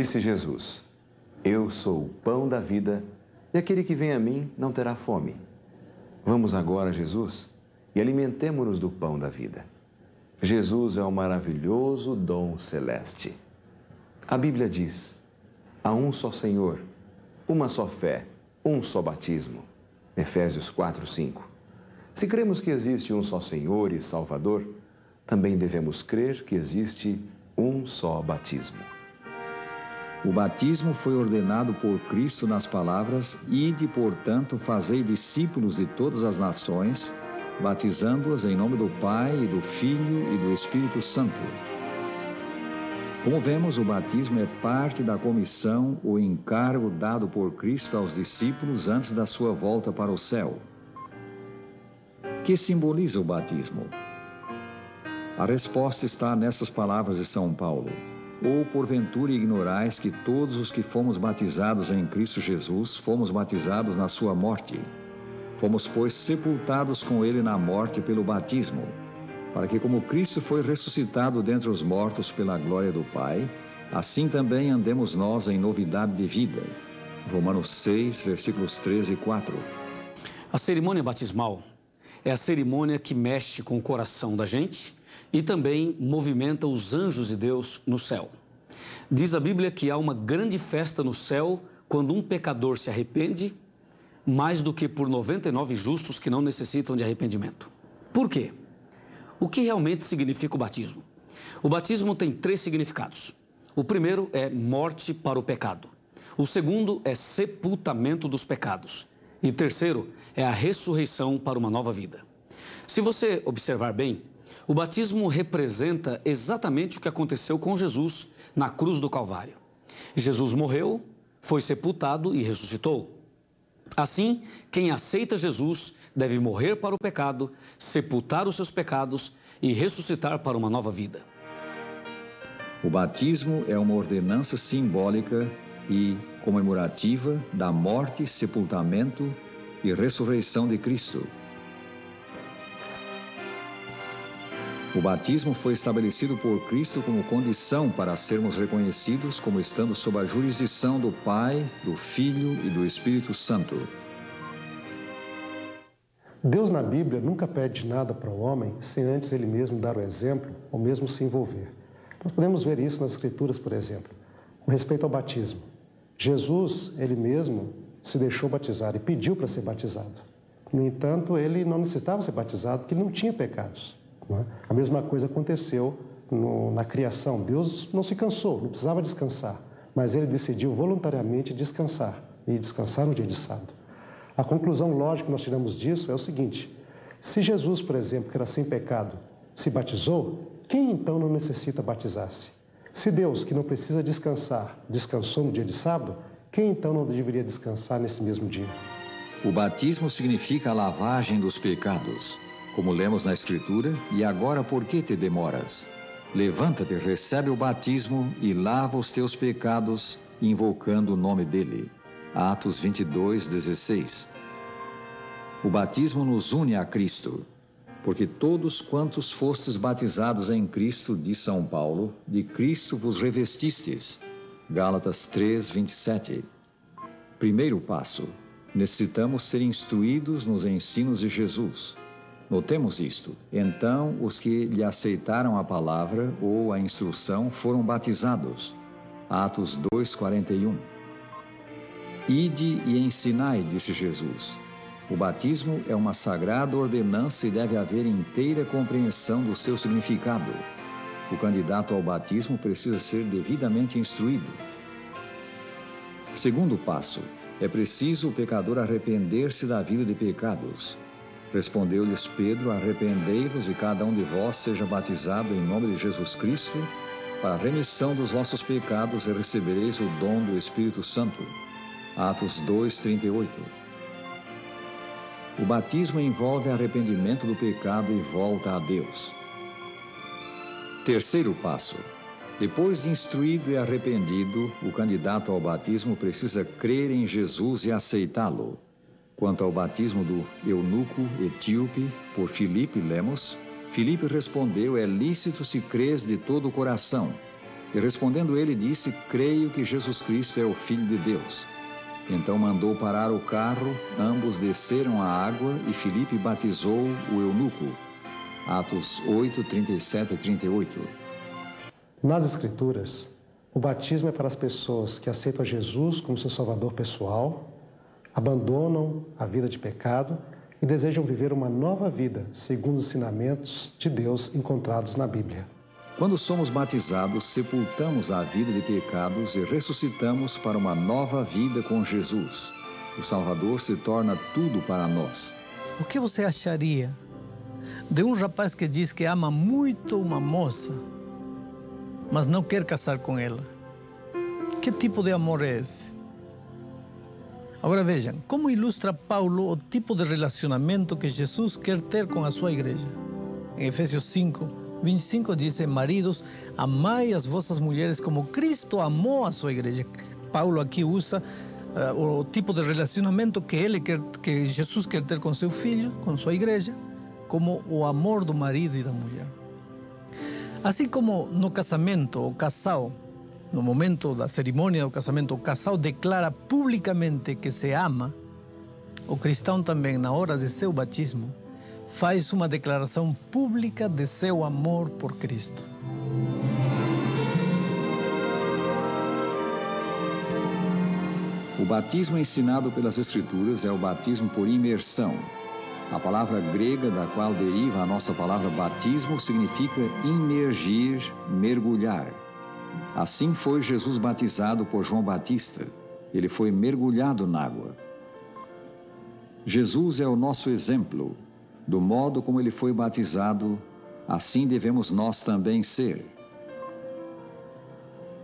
Disse Jesus: Eu sou o pão da vida, e aquele que vem a mim não terá fome. Vamos agora a Jesus e alimentemo-nos do pão da vida. Jesus é o maravilhoso dom celeste. A Bíblia diz: há um só Senhor, uma só fé, um só batismo. Efésios 4:5. Se cremos que existe um só Senhor e Salvador, também devemos crer que existe um só batismo. O batismo foi ordenado por Cristo nas palavras: Ide, portanto, fazei discípulos de todas as nações, batizando-os em nome do Pai, e do Filho e do Espírito Santo. Como vemos, o batismo é parte da comissão ou encargo dado por Cristo aos discípulos antes da sua volta para o céu. Que simboliza o batismo? A resposta está nessas palavras de São Paulo: Ou porventura ignorais que todos os que fomos batizados em Cristo Jesus fomos batizados na sua morte? Fomos, pois, sepultados com ele na morte pelo batismo, para que, como Cristo foi ressuscitado dentre os mortos pela glória do Pai, assim também andemos nós em novidade de vida. Romanos 6, versículos 13 e 4. A cerimônia batismal é a cerimônia que mexe com o coração da gente e também movimenta os anjos de Deus no céu. Diz a Bíblia que há uma grande festa no céu quando um pecador se arrepende, mais do que por 99 justos que não necessitam de arrependimento. Por quê? O que realmente significa o batismo? O batismo tem 3 significados. O primeiro é morte para o pecado. O segundo é sepultamento dos pecados. E terceiro é a ressurreição para uma nova vida. Se você observar bem, o batismo representa exatamente o que aconteceu com Jesus na cruz do Calvário. Jesus morreu, foi sepultado e ressuscitou. Assim, quem aceita Jesus deve morrer para o pecado, sepultar os seus pecados e ressuscitar para uma nova vida. O batismo é uma ordenança simbólica e comemorativa da morte, sepultamento e ressurreição de Cristo. O batismo foi estabelecido por Cristo como condição para sermos reconhecidos como estando sob a jurisdição do Pai, do Filho e do Espírito Santo. Deus na Bíblia nunca pede nada para o homem sem antes ele mesmo dar o exemplo ou mesmo se envolver. Nós podemos ver isso nas Escrituras, por exemplo, com respeito ao batismo. Jesus, ele mesmo, se deixou batizar e pediu para ser batizado. No entanto, ele não necessitava ser batizado porque ele não tinha pecados. A mesma coisa aconteceu na criação. Deus não se cansou, não precisava descansar, mas ele decidiu voluntariamente descansar, e descansar no dia de sábado. A conclusão lógica que nós tiramos disso é o seguinte: se Jesus, por exemplo, que era sem pecado, se batizou, quem então não necessita batizar-se? Se Deus, que não precisa descansar, descansou no dia de sábado, quem então não deveria descansar nesse mesmo dia? O batismo significa a lavagem dos pecados. Como lemos na Escritura: E agora por que te demoras? Levanta-te, recebe o batismo e lava os teus pecados, invocando o nome dele. Atos 22, 16. O batismo nos une a Cristo, porque todos quantos fostes batizados em Cristo, diz São Paulo, de Cristo vos revestistes. Gálatas 3, 27. Primeiro passo: necessitamos ser instruídos nos ensinos de Jesus. Notemos isto: então os que lhe aceitaram a palavra ou a instrução foram batizados. Atos 2, 41. Ide e ensinai, disse Jesus. O batismo é uma sagrada ordenança e deve haver inteira compreensão do seu significado. O candidato ao batismo precisa ser devidamente instruído. Segundo passo: é preciso o pecador arrepender-se da vida de pecados. Respondeu-lhes Pedro: arrependei-vos e cada um de vós seja batizado em nome de Jesus Cristo para a remissão dos vossos pecados e recebereis o dom do Espírito Santo. Atos 2, 38. O batismo envolve arrependimento do pecado e volta a Deus. Terceiro passo: depois de instruído e arrependido, o candidato ao batismo precisa crer em Jesus e aceitá-lo. Quanto ao batismo do eunuco etíope, por Filipe lemos: Filipe respondeu: é lícito se crês de todo o coração. E respondendo ele, disse: creio que Jesus Cristo é o Filho de Deus. Então mandou parar o carro, ambos desceram à água e Filipe batizou o eunuco. Atos 8, 37 e 38. Nas Escrituras, o batismo é para as pessoas que aceitam Jesus como seu salvador pessoal, abandonam a vida de pecado e desejam viver uma nova vida segundo os ensinamentos de Deus encontrados na Bíblia. Quando somos batizados, sepultamos a vida de pecados e ressuscitamos para uma nova vida com Jesus. O Salvador se torna tudo para nós. O que você acharia de um rapaz que diz que ama muito uma moça, mas não quer casar com ela? Que tipo de amor é esse? Agora vejam, como ilustra Paulo o tipo de relacionamento que Jesus quer ter com a sua igreja. Em Efésios 5, 25 diz: maridos, amai as vossas mulheres como Cristo amou a sua igreja. Paulo aqui usa o tipo de relacionamento que Jesus quer ter com seu filho, com sua igreja, como o amor do marido e da mulher. Assim como no casamento, o casal, no momento da cerimônia do casamento, o casal declara publicamente que se ama, o cristão também, na hora de seu batismo, faz uma declaração pública de seu amor por Cristo. O batismo ensinado pelas Escrituras é o batismo por imersão. A palavra grega da qual deriva a nossa palavra batismo significa imergir, mergulhar. Assim foi Jesus batizado por João Batista. Ele foi mergulhado na água. Jesus é o nosso exemplo. Do modo como ele foi batizado, assim devemos nós também ser.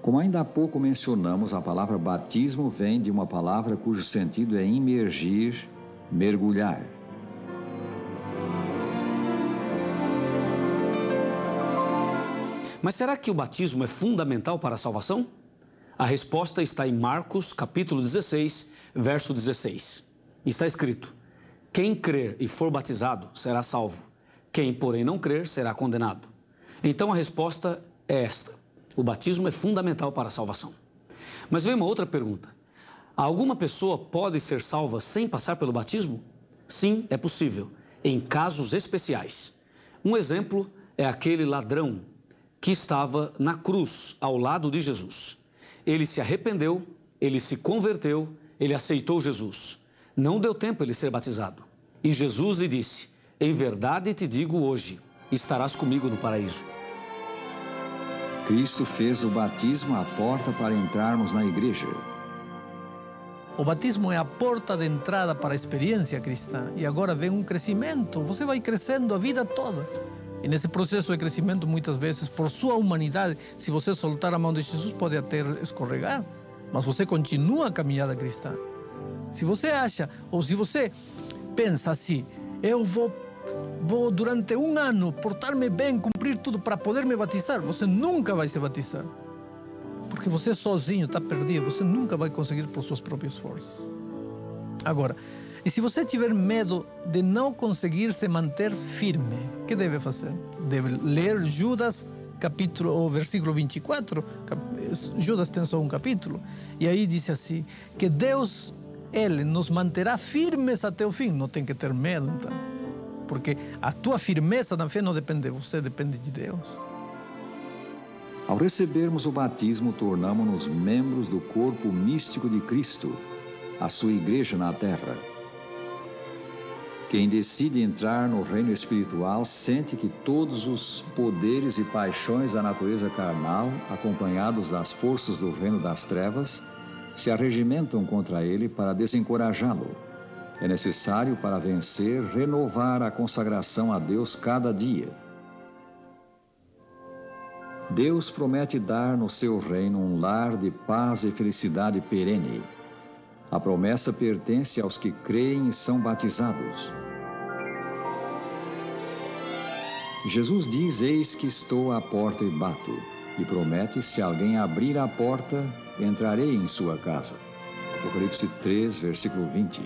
Como ainda há pouco mencionamos, a palavra batismo vem de uma palavra cujo sentido é imergir, mergulhar. Mas será que o batismo é fundamental para a salvação? A resposta está em Marcos, capítulo 16, verso 16. Está escrito: quem crer e for batizado será salvo. Quem, porém, não crer será condenado. Então a resposta é esta: o batismo é fundamental para a salvação. Mas vem uma outra pergunta: alguma pessoa pode ser salva sem passar pelo batismo? Sim, é possível, em casos especiais. Um exemplo é aquele ladrão que estava na cruz ao lado de Jesus. Ele se arrependeu, ele se converteu, ele aceitou Jesus. Não deu tempo ele ser batizado. E Jesus lhe disse: em verdade te digo hoje, estarás comigo no paraíso. Cristo fez do batismo a porta para entrarmos na igreja. O batismo é a porta de entrada para a experiência cristã. E agora vem um crescimento. Você vai crescendo a vida toda. E nesse processo de crescimento, muitas vezes, por sua humanidade, se você soltar a mão de Jesus, pode até escorregar. Mas você continua a caminhada cristã. Se você acha, ou se você pensa assim: eu vou durante um ano portar-me bem, cumprir tudo para poder me batizar, você nunca vai se batizar. Porque você sozinho está perdido, você nunca vai conseguir por suas próprias forças. Agora, e se você tiver medo de não conseguir se manter firme, o que deve fazer? Deve ler Judas, versículo 24. Judas tem só um capítulo. E aí diz assim, que Deus, Ele nos manterá firmes até o fim. Não tem que ter medo, então. Porque a tua firmeza na fé não depende de você, depende de Deus. Ao recebermos o batismo, tornamos-nos membros do corpo místico de Cristo, a sua igreja na terra. Quem decide entrar no reino espiritual sente que todos os poderes e paixões da natureza carnal, acompanhados das forças do reino das trevas, se arregimentam contra ele para desencorajá-lo. É necessário, para vencer, renovar a consagração a Deus cada dia. Deus promete dar no seu reino um lar de paz e felicidade perene. A promessa pertence aos que creem e são batizados. Jesus diz: eis que estou à porta e bato, e promete: se alguém abrir a porta, entrarei em sua casa. Apocalipse 3, versículo 20.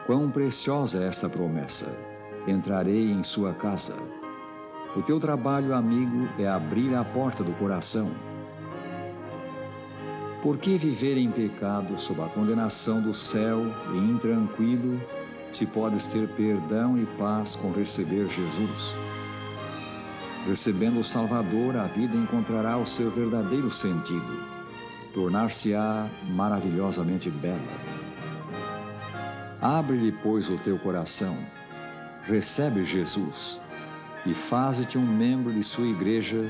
Quão preciosa é esta promessa! Entrarei em sua casa. O teu trabalho, amigo, é abrir a porta do coração. Por que viver em pecado sob a condenação do céu e intranquilo, se podes ter perdão e paz com receber Jesus? Recebendo o Salvador, a vida encontrará o seu verdadeiro sentido, tornar-se-á maravilhosamente bela. Abre-lhe, pois, o teu coração, recebe Jesus e faze-te um membro de sua igreja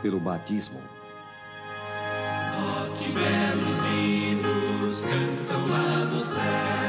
pelo batismo. Oh, que belos hinos cantam lá no céu.